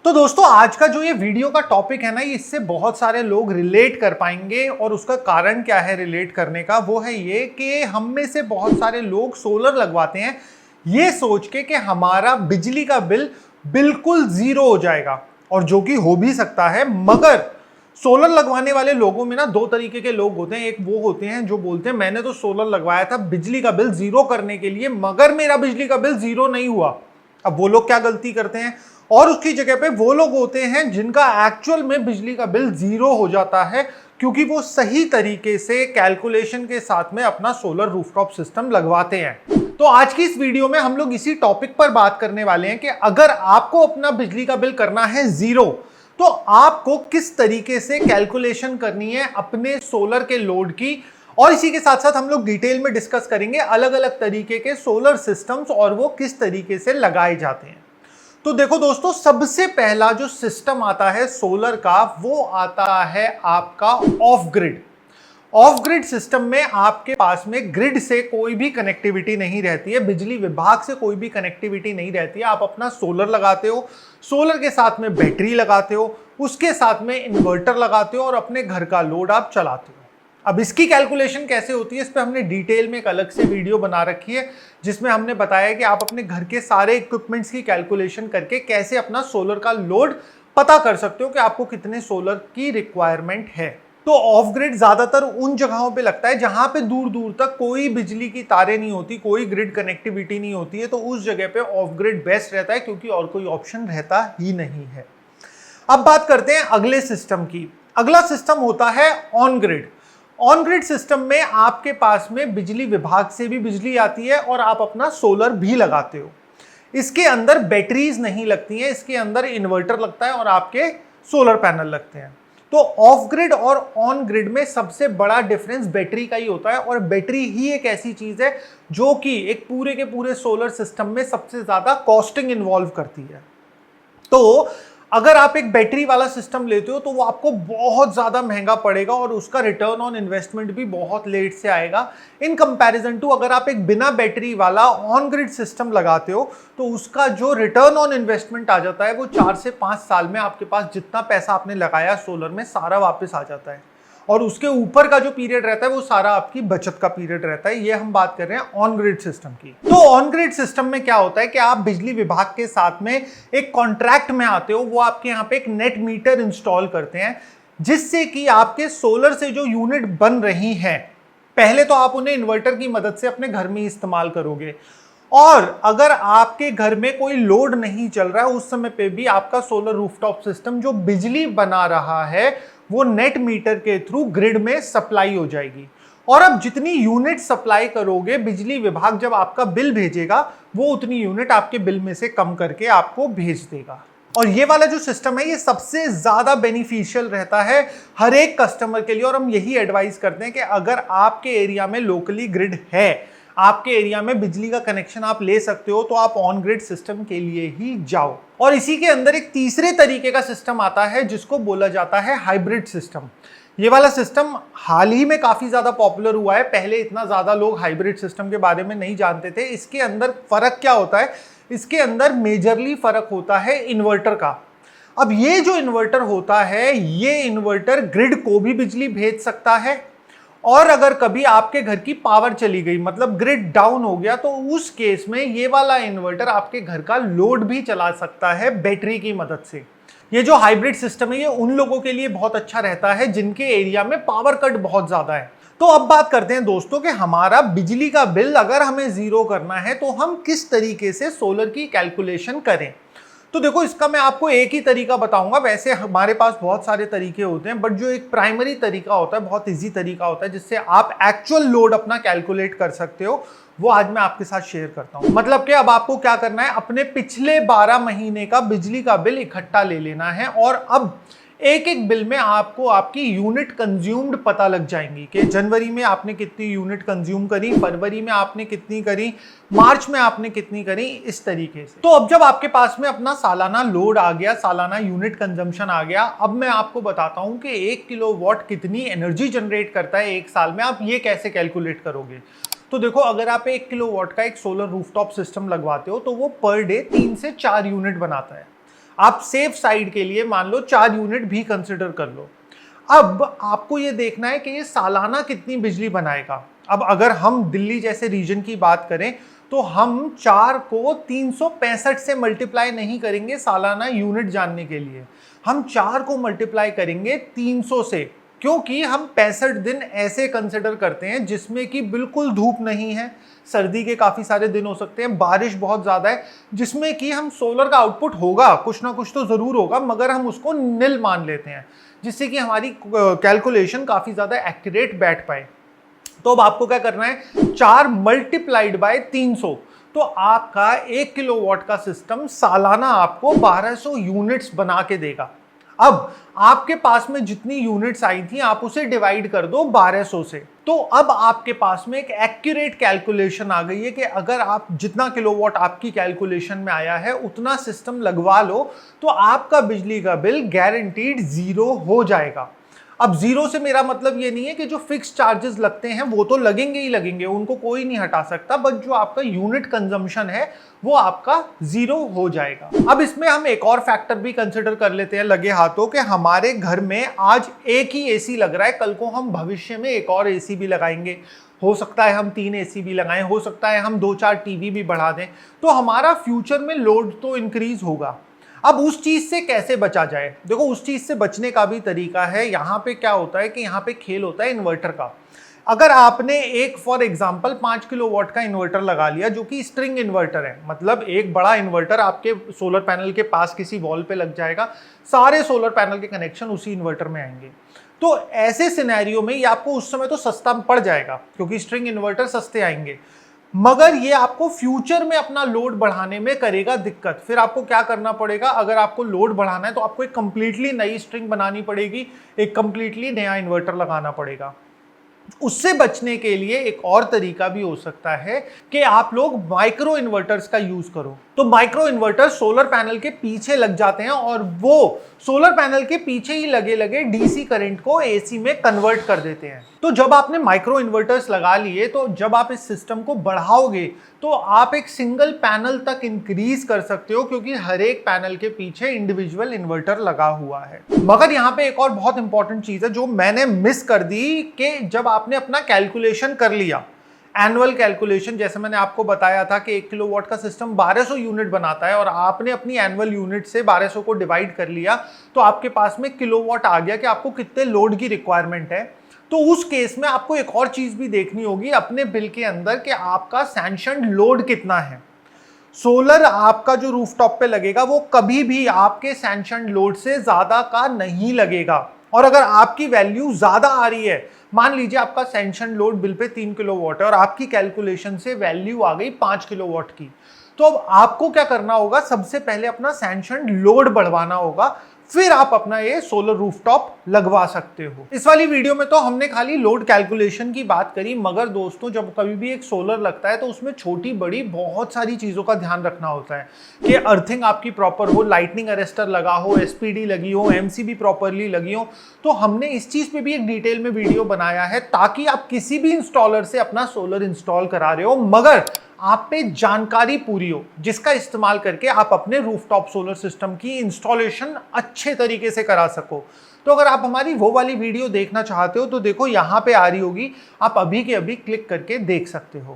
तो दोस्तों आज का जो ये वीडियो का टॉपिक है ना, इससे बहुत सारे लोग रिलेट कर पाएंगे। और उसका कारण क्या है रिलेट करने का, वो है ये कि हम में से बहुत सारे लोग सोलर लगवाते हैं ये सोच के कि हमारा बिजली का बिल बिल्कुल जीरो हो जाएगा, और जो कि हो भी सकता है। मगर सोलर लगवाने वाले लोगों में ना दो तरीके के लोग होते हैं। एक वो होते हैं जो बोलते हैं मैंने तो सोलर लगवाया था बिजली का बिल जीरो करने के लिए, मगर मेरा बिजली का बिल जीरो नहीं हुआ। अब वो लोग क्या गलती करते हैं, और उसकी जगह पे वो लोग होते हैं जिनका एक्चुअल में बिजली का बिल जीरो हो जाता है, क्योंकि वो सही तरीके से कैलकुलेशन के साथ में अपना सोलर रूफटॉप सिस्टम लगवाते हैं। तो आज की इस वीडियो में हम लोग इसी टॉपिक पर बात करने वाले हैं कि अगर आपको अपना बिजली का बिल करना है जीरो, तो आपको किस तरीके से कैलकुलेशन करनी है अपने सोलर के लोड की। और इसी के साथ साथ हम लोग डिटेल में डिस्कस करेंगे अलग अलग तरीके के सोलर सिस्टम्स और वो किस तरीके से लगाए जाते हैं। तो देखो दोस्तों, सबसे पहला जो सिस्टम आता है सोलर का, वो आता है आपका of grid. Of grid system में आपके पास में ग्रिड से कोई भी कनेक्टिविटी नहीं रहती है, बिजली विभाग से कोई भी कनेक्टिविटी नहीं रहती है। आप अपना सोलर लगाते हो, सोलर के साथ में बैटरी लगाते हो, उसके साथ में इन्वर्टर लगाते हो और अपने घर का लोड आप चलाते हो। अब इसकी कैलकुलेशन कैसे होती है, इस पे हमने डिटेल में एक अलग से वीडियो बना रखी है, जिसमें हमने बताया कि आप अपने घर के सारे इक्विपमेंट्स की कैलकुलेशन करके कैसे अपना सोलर का लोड पता कर सकते हो कि आपको कितने सोलर की रिक्वायरमेंट है। तो ऑफ ग्रिड ज्यादातर उन जगहों पे लगता है जहां पे दूर दूर तक कोई बिजली की तारें नहीं होती, कोई ग्रिड कनेक्टिविटी नहीं होती है। तो उस जगह पे ऑफ ग्रिड बेस्ट रहता है, क्योंकि और कोई ऑप्शन रहता ही नहीं है। अब बात करते हैं अगले सिस्टम की। अगला सिस्टम होता है on grid. On grid system में आपके पास में बिजली विभाग से भी बिजली आती है और आप अपना सोलर भी लगाते हो। इसके अंदर बैटरीज नहीं लगती हैं, इसके अंदर इन्वर्टर लगता है और आपके सोलर पैनल लगते हैं। तो ऑफ ग्रिड और ऑन ग्रिड में सबसे बड़ा डिफरेंस बैटरी का ही होता है, और बैटरी ही एक ऐसी चीज है जो कि एक पूरे के पूरे सोलर सिस्टम में सबसे ज्यादा कॉस्टिंग इन्वॉल्व करती है। तो अगर आप एक बैटरी वाला सिस्टम लेते हो तो वो आपको बहुत ज्यादा महंगा पड़ेगा और उसका रिटर्न ऑन इन्वेस्टमेंट भी बहुत लेट से आएगा इन कंपैरिजन टू अगर आप एक बिना बैटरी वाला ऑन ग्रिड सिस्टम लगाते हो, तो उसका जो रिटर्न ऑन इन्वेस्टमेंट आ जाता है वो 4 से 5 साल में आपके पास जितना पैसा आपने लगाया सोलर में सारा वापस आ जाता है। और उसके ऊपर का जो पीरियड रहता है वो सारा आपकी बचत का पीरियड रहता है। ये हम बात कर रहे हैं ऑन ग्रिड सिस्टम की। तो ऑन ग्रिड सिस्टम में क्या होता है कि आप बिजली विभाग के साथ में एक कॉन्ट्रैक्ट में आते हो, वो आपके यहाँ पे एक नेट मीटर इंस्टॉल करते हैं, जिससे कि आपके सोलर से जो यूनिट बन रही हैं, पहले तो आप उन्हें इन्वर्टर की मदद से अपने घर में इस्तेमाल करोगे, और अगर आपके घर में कोई लोड नहीं चल रहा है उस समय पे भी आपका सोलर रूफटॉप सिस्टम जो बिजली बना रहा है वो नेट मीटर के थ्रू ग्रिड में सप्लाई हो जाएगी। और अब जितनी यूनिट सप्लाई करोगे, बिजली विभाग जब आपका बिल भेजेगा वो उतनी यूनिट आपके बिल में से कम करके आपको भेज देगा। और ये वाला जो सिस्टम है ये सबसे ज्यादा बेनिफिशियल रहता है हर एक कस्टमर के लिए। और हम यही एडवाइस करते हैं कि अगर आपके एरिया में लोकली ग्रिड है, आपके एरिया में बिजली का कनेक्शन आप ले सकते हो, तो आप ऑन ग्रिड सिस्टम के लिए ही जाओ। और इसी के अंदर एक तीसरे तरीके का सिस्टम आता है जिसको बोला जाता है हाइब्रिड सिस्टम। ये वाला सिस्टम हाल ही में काफी ज्यादा पॉपुलर हुआ है, पहले इतना ज्यादा लोग हाइब्रिड सिस्टम के बारे में नहीं जानते थे। इसके अंदर फर्क क्या होता है, इसके अंदर मेजरली फर्क होता है इन्वर्टर का। अब ये जो इन्वर्टर होता है, ये इन्वर्टर ग्रिड को भी बिजली भेज सकता है, और अगर कभी आपके घर की पावर चली गई, मतलब ग्रिड डाउन हो गया, तो उस केस में ये वाला इन्वर्टर आपके घर का लोड भी चला सकता है बैटरी की मदद से। ये जो हाइब्रिड सिस्टम है ये उन लोगों के लिए बहुत अच्छा रहता है जिनके एरिया में पावर कट बहुत ज्यादा है। तो अब बात करते हैं दोस्तों कि हमारा बिजली का बिल अगर हमें जीरो करना है तो हम किस तरीके से सोलर की कैलकुलेशन करें। तो देखो, इसका मैं आपको एक ही तरीका बताऊंगा। वैसे हमारे पास बहुत सारे तरीके होते हैं, बट जो एक प्राइमरी तरीका होता है, बहुत इजी तरीका होता है, जिससे आप एक्चुअल लोड अपना कैलकुलेट कर सकते हो, वो आज मैं आपके साथ शेयर करता हूं। मतलब कि अब आपको क्या करना है, अपने पिछले 12 महीने का बिजली का बिल इकट्ठा ले लेना है, और अब एक एक बिल में आपको आपकी यूनिट कंज्यूम्ड पता लग जाएंगी कि जनवरी में आपने कितनी यूनिट कंज्यूम करी, फरवरी में आपने कितनी करी, मार्च में आपने कितनी करी, इस तरीके से। तो अब जब आपके पास में अपना सालाना लोड आ गया, सालाना यूनिट कंजम्पशन आ गया, अब मैं आपको बताता हूं कि 1 किलोवाट कितनी एनर्जी जनरेट करता है एक साल में। आप ये कैसे कैलकुलेट करोगे। तो देखो, अगर आप 1 किलोवाट का एक सोलर रूफटॉप सिस्टम लगवाते हो तो वो पर डे 3 से 4 यूनिट बनाता है। आप सेफ साइड के लिए मान लो 4 यूनिट भी कंसिडर कर लो। अब आपको ये देखना है कि ये सालाना कितनी बिजली बनाएगा। अब अगर हम दिल्ली जैसे रीजन की बात करें तो हम 4 को 365 से मल्टीप्लाई नहीं करेंगे सालाना यूनिट जानने के लिए, हम 4 को मल्टीप्लाई करेंगे 300 से, क्योंकि हम 65 दिन ऐसे कंसिडर करते हैं जिसमें कि बिल्कुल धूप नहीं है, सर्दी के काफ़ी सारे दिन हो सकते हैं, बारिश बहुत ज़्यादा है, जिसमें कि हम सोलर का आउटपुट होगा, कुछ ना कुछ तो ज़रूर होगा, मगर हम उसको निल मान लेते हैं, जिससे कि हमारी कैलकुलेशन काफ़ी ज़्यादा एक्यूरेट बैठ पाए। तो अब आपको क्या करना है, 4 मल्टीप्लाइड बाय 300, तो आपका 1 किलोवाट का सिस्टम सालाना आपको 1200 यूनिट्स बना के देगा। अब आपके पास में जितनी यूनिट्स आई थी आप उसे डिवाइड कर दो 1200 से, तो अब आपके पास में एक एक्यूरेट कैलकुलेशन आ गई है कि अगर आप जितना किलोवाट आपकी कैलकुलेशन में आया है उतना सिस्टम लगवा लो तो आपका बिजली का बिल गारंटीड 0 हो जाएगा। अब 0 से मेरा मतलब ये नहीं है कि जो फिक्स चार्जेस लगते हैं वो तो लगेंगे ही लगेंगे, उनको कोई नहीं हटा सकता, बट जो आपका यूनिट कंजम्पशन है वो आपका 0 हो जाएगा। अब इसमें हम एक और फैक्टर भी कंसिडर कर लेते हैं लगे हाथों कि हमारे घर में आज एक ही एसी लग रहा है, कल को हम भविष्य में एक और एसी भी लगाएंगे, हो सकता है हम 3 एसी भी लगाएं, हो सकता है हम 2-4 टीवी भी बढ़ा दें, तो हमारा फ्यूचर में लोड तो इंक्रीज होगा। अब उस चीज से कैसे बचा जाए, देखो उस चीज से बचने का भी तरीका है। यहाँ पे क्या होता है कि यहाँ पे खेल होता है इन्वर्टर का। अगर आपने एक फॉर एग्जांपल 5 किलोवाट का इन्वर्टर लगा लिया जो कि स्ट्रिंग इन्वर्टर है, मतलब एक बड़ा इन्वर्टर आपके सोलर पैनल के पास किसी वॉल पे लग जाएगा, सारे सोलर पैनल के कनेक्शन उसी इन्वर्टर में आएंगे, तो ऐसे सिनेरियो में ये आपको उस समय तो सस्ता पड़ जाएगा क्योंकि स्ट्रिंग इन्वर्टर सस्ते आएंगे, मगर ये आपको फ्यूचर में अपना लोड बढ़ाने में करेगा दिक्कत। फिर आपको क्या करना पड़ेगा, अगर आपको लोड बढ़ाना है तो आपको एक कंप्लीटली नई स्ट्रिंग बनानी पड़ेगी, एक कंप्लीटली नया इन्वर्टर लगाना पड़ेगा। उससे बचने के लिए एक और तरीका भी हो सकता है कि आप लोग माइक्रो इन्वर्टर्स का यूज करो। तो माइक्रो इन्वर्टर सोलर पैनल के पीछे लग जाते हैं और वो सोलर पैनल के पीछे ही लगे लगे डीसी करंट को एसी में कन्वर्ट कर देते हैं। तो जब आपने माइक्रो इन्वर्टर्स लगा लिए तो जब आप इस सिस्टम को बढ़ाओगे तो आप एक सिंगल पैनल तक इंक्रीज कर सकते हो, क्योंकि हर एक पैनल के पीछे इंडिविजुअल इन्वर्टर लगा हुआ है। मगर यहाँ पे एक और बहुत इंपॉर्टेंट चीज है जो मैंने मिस कर दी कि जब आपने अपना कैलकुलेशन कर लिया, एनुअल कैलकुलेशन, जैसे मैंने आपको बताया था कि 1 किलोवाट का सिस्टम 1200 यूनिट बनाता है और आपने अपनी एनुअल यूनिट से 1200 को डिवाइड कर लिया तो आपके पास में किलोवाट आ गया कि आपको कितने लोड की रिक्वायरमेंट है। तो उस केस में आपको एक और चीज भी देखनी होगी अपने बिल के अंदर कि आपका सैंक्शन्ड लोड कितना है। सोलर आपका जो रूफटॉप पे लगेगा वो कभी भी आपके सैंक्शन्ड लोड से ज्यादा का नहीं लगेगा, और अगर आपकी वैल्यू ज्यादा आ रही है, मान लीजिए आपका sanction load bill pay 3 kilowatt है और आपकी कैलकुलेशन से वैल्यू आ गई 5 किलोवाट की, तो अब आपको क्या करना होगा, सबसे पहले अपना सैंक्शन लोड बढ़वाना होगा, फिर आप अपना ये सोलर रूफटॉप लगवा सकते हो। इस वाली वीडियो में तो हमने खाली लोड कैलकुलेशन की बात करी, मगर दोस्तों जब कभी भी एक सोलर लगता है तो उसमें छोटी बड़ी बहुत सारी चीजों का ध्यान रखना होता है कि अर्थिंग आपकी प्रॉपर हो, लाइटनिंग अरेस्टर लगा हो, एसपीडी लगी हो, एमसीबी प्रॉपरली लगी हो। तो हमने इस चीज पे भी एक डिटेल में वीडियो बनाया है ताकि आप किसी भी इंस्टॉलर से अपना सोलर इंस्टॉल करा रहे हो मगर आप पे जानकारी पूरी हो, जिसका इस्तेमाल करके आप अपने रूफटॉप सोलर सिस्टम की इंस्टॉलेशन अच्छे तरीके से करा सको। तो अगर आप हमारी वो वाली वीडियो देखना चाहते हो तो देखो यहाँ पे आ रही होगी, आप अभी के अभी क्लिक करके देख सकते हो।